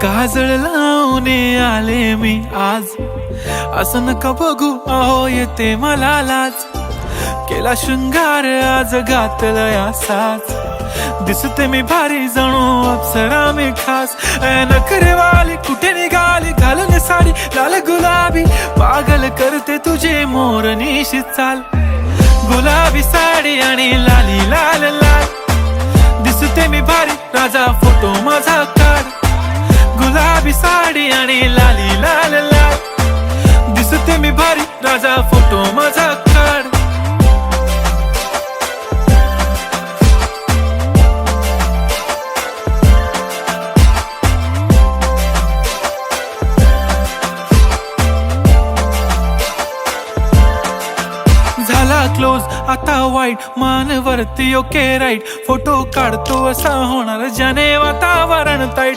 काजळ लावून आले मी आज, असं नका बघू अहो येते मला लाज. केला शृंगार आज घातला साज, दिसते मी भारी जणू अप्सरा मी खास. नखरेवाली कुठे निघाली घालून साडी लाल गुलाबी, पागल करते तुझे मोरनीशी चाल. गुलाबी साडी आणि लाली लाल लाल, दिसते मी भारी राजा फोटो माझा काढ. गुलाबी साडी आणि लाली लाल लाल, दिसते मी भारी राजा फोटो माझा काढ. झाला क्लोज आता वाईट, मान वरती ओके राईट. फोटो काढतो असा होणार ज्याने वातावरण ताईट.